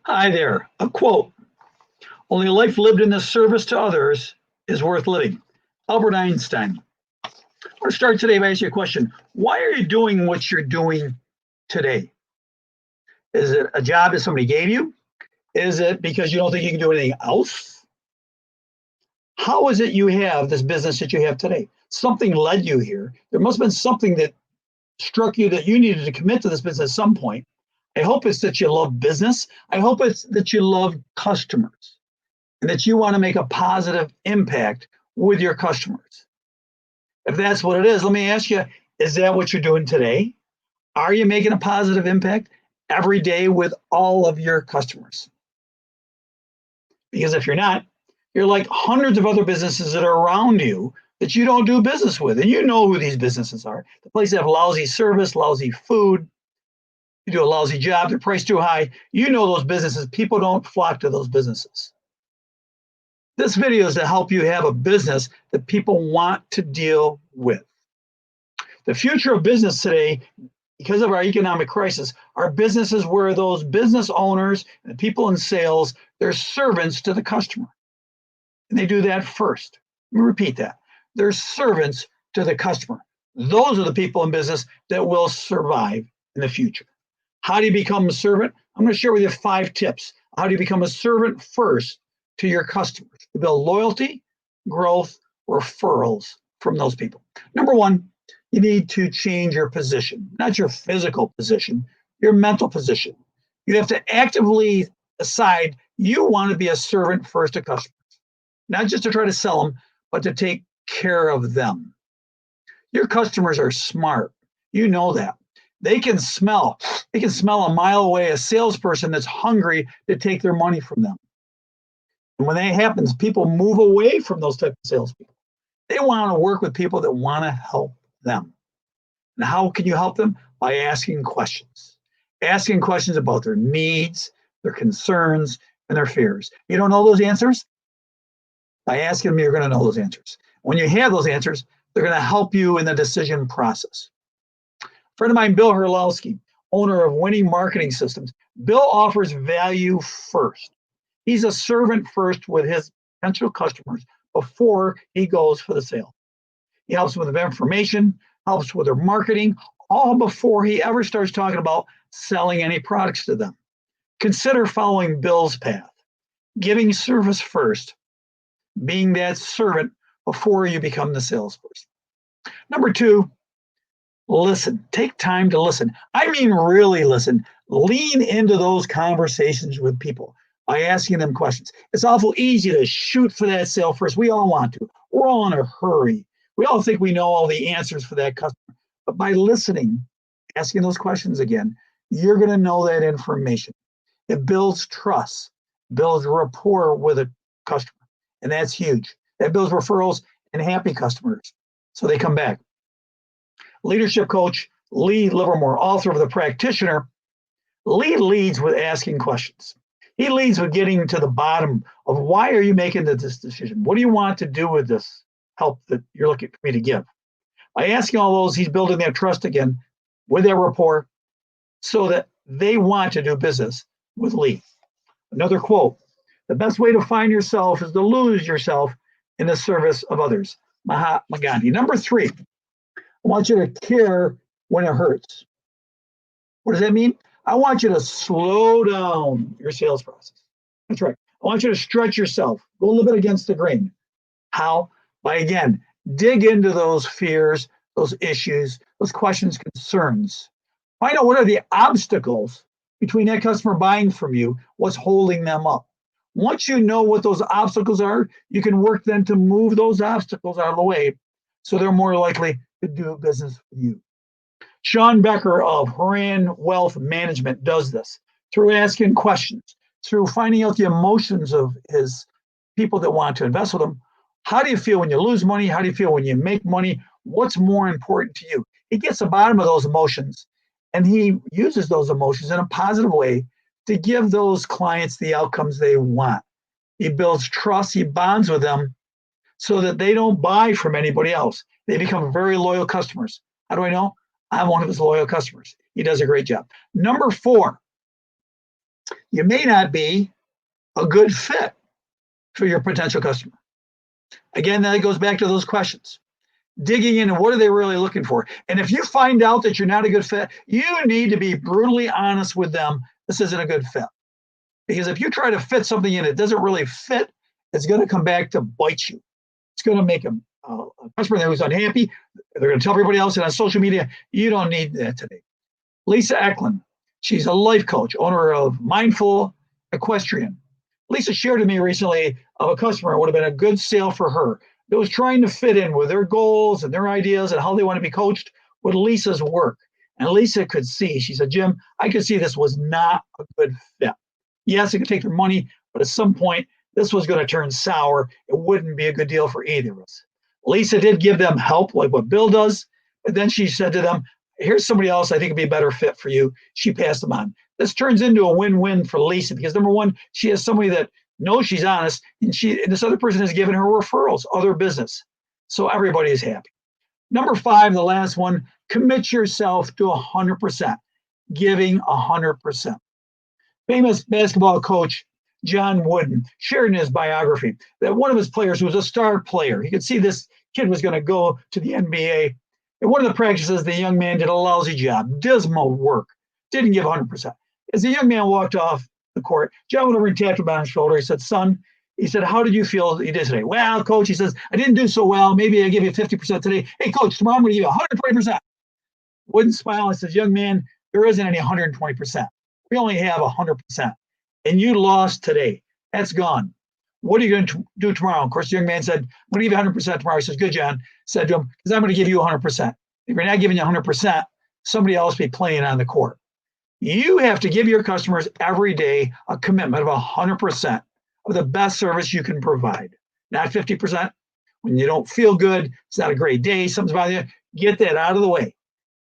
Hi there. A quote: "Only a life lived in the service to others is worth living." Albert Einstein. I want to start today by asking you a question. Why are you doing what you're doing today? Is it a job that somebody gave you? Is it because you don't think you can do anything else? How is it you have this business that you have today? Something led you here. There must have been something that struck you that you needed to commit to this business at some point. I hope it's that you love business. I hope it's that you love customers and that you want to make a positive impact with your customers. If that's what it is, let me ask you, is that what you're doing today? Are you making a positive impact every day with all of your customers? Because if you're not, you're like hundreds of other businesses that are around you that you don't do business with. And you know who these businesses are. The places that have lousy service, lousy food, you do a lousy job, they're priced too high. You know those businesses. People don't flock to those businesses. This video is to help you have a business that people want to deal with. The future of business today, because of our economic crisis, are businesses where those business owners and the people in sales, they're servants to the customer. And they do that first. Let me repeat that. They're servants to the customer. Those are the people in business that will survive in the future. How do you become a servant? I'm going to share with you 5 tips. How do you become a servant first to your customers to build loyalty, growth, referrals from those people? Number 1, you need to change your position, not your physical position, your mental position. You have to actively decide you want to be a servant first to customers, not just to try to sell them, but to take care of them. Your customers are smart. You know that. They can smell a mile away a salesperson that's hungry to take their money from them. And when that happens, people move away from those type of salespeople. They want to work with people that want to help them. And how can you help them? By asking questions. Asking questions about their needs, their concerns, and their fears. You don't know those answers? By asking them, you're going to know those answers. When you have those answers, they're going to help you in the decision process. A friend of mine, Bill Herlowski, owner of Winning Marketing Systems, Bill offers value first. He's a servant first with his potential customers before he goes for the sale. He helps them with information, helps with their marketing, all before he ever starts talking about selling any products to them. Consider following Bill's path, giving service first, being that servant before you become the salesperson. Number 2, listen. Take time to listen. I mean, really listen. Lean into those conversations with people by asking them questions. It's awful easy to shoot for that sale first. We all want to. We're all in a hurry. We all think we know all the answers for that customer. But by listening, asking those questions again, you're going to know that information. It builds trust, builds rapport with a customer. And that's huge. That builds referrals and happy customers. So they come back. Leadership coach Lee Livermore, author of The Practitioner, Lee leads with asking questions. He leads with getting to the bottom of why are you making this decision? What do you want to do with this help that you're looking for me to give? By asking all those, he's building that trust again with that rapport so that they want to do business with Lee. Another quote: the best way to find yourself is to lose yourself in the service of others. Mahatma Gandhi. Number 3, I want you to care when it hurts. What does that mean? I want you to slow down your sales process. That's right. I want you to stretch yourself, go a little bit against the grain. How? By, again, dig into those fears, those issues, those questions, concerns. Find out what are the obstacles between that customer buying from you, what's holding them up. Once you know what those obstacles are, you can work then to move those obstacles out of the way so they're more likely to do business with you. Sean Becker of Horan Wealth Management does this through asking questions, through finding out the emotions of his people that want to invest with him. How do you feel when you lose money? How do you feel when you make money? What's more important to you? He gets to the bottom of those emotions, and he uses those emotions in a positive way to give those clients the outcomes they want. He builds trust, he bonds with them so that they don't buy from anybody else. They become very loyal customers. How do I know? I'm one of his loyal customers. He does a great job. Number 4, you may not be a good fit for your potential customer. Again, that goes back to those questions. Digging into what are they really looking for. And if you find out that you're not a good fit, you need to be brutally honest with them. This isn't a good fit. Because if you try to fit something in, it doesn't really fit, it's going to come back to bite you. It's going to make a customer who's unhappy. They're going to tell everybody else, and on social media, you don't need that today. Lisa Eklund, she's a life coach, owner of Mindful Equestrian. Lisa shared with me recently of a customer would have been a good sale for her that was trying to fit in with their goals and their ideas and how they want to be coached with Lisa's work. And Lisa could see, she said, Jim, I could see this was not a good fit. Yes, it could take their money, but at some point, this was going to turn sour. It wouldn't be a good deal for either of us. Lisa did give them help, like what Bill does, but then she said to them, here's somebody else I think would be a better fit for you. She passed them on. This turns into a win-win for Lisa because number one, she has somebody that knows she's honest, and this other person has given her referrals, other business. So everybody is happy. Number 5, the last one, commit yourself to 100%, giving 100%. Famous basketball coach John Wooden shared in his biography that one of his players was a star player. He could see this kid was going to go to the NBA. And one of the practices, the young man did a lousy job, dismal work, didn't give 100%. As the young man walked off the court, John went over and tapped him on his shoulder. He said, son, he said, how did you feel you did today? Well, coach, he says, I didn't do so well. Maybe I give you 50% today. Hey, coach, tomorrow I'm going to give you 120%. Wooden smile and says, young man, there isn't any 120%. We only have 100%. And you lost today. That's gone. What are you going to do tomorrow? Of course, the young man said, I'm going to give you 100% tomorrow. He says, good, John. Said to him, because I'm going to give you 100%. If you're not giving you 100%, somebody else be playing on the court. You have to give your customers every day a commitment of 100% of the best service you can provide, not 50%. When you don't feel good, it's not a great day, something's bothering you, get that out of the way.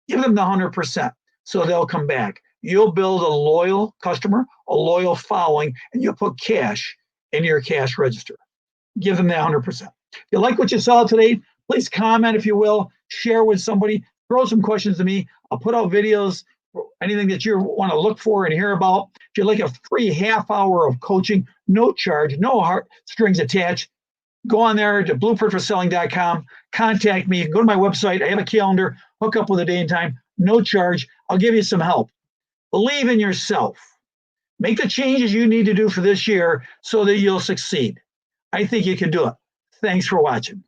Give them the 100% so they'll come back. You'll build a loyal customer, a loyal following, and you'll put cash in your cash register. Give them that 100%. If you like what you saw today, please comment if you will, share with somebody, throw some questions to me. I'll put out videos, anything that you want to look for and hear about. If you'd like a free half hour of coaching, no charge, no heart strings attached, go on there to blueprintforselling.com, contact me, go to my website. I have a calendar, hook up with a day and time, no charge. I'll give you some help. Believe in yourself. Make the changes you need to do for this year so that you'll succeed. I think you can do it. Thanks for watching.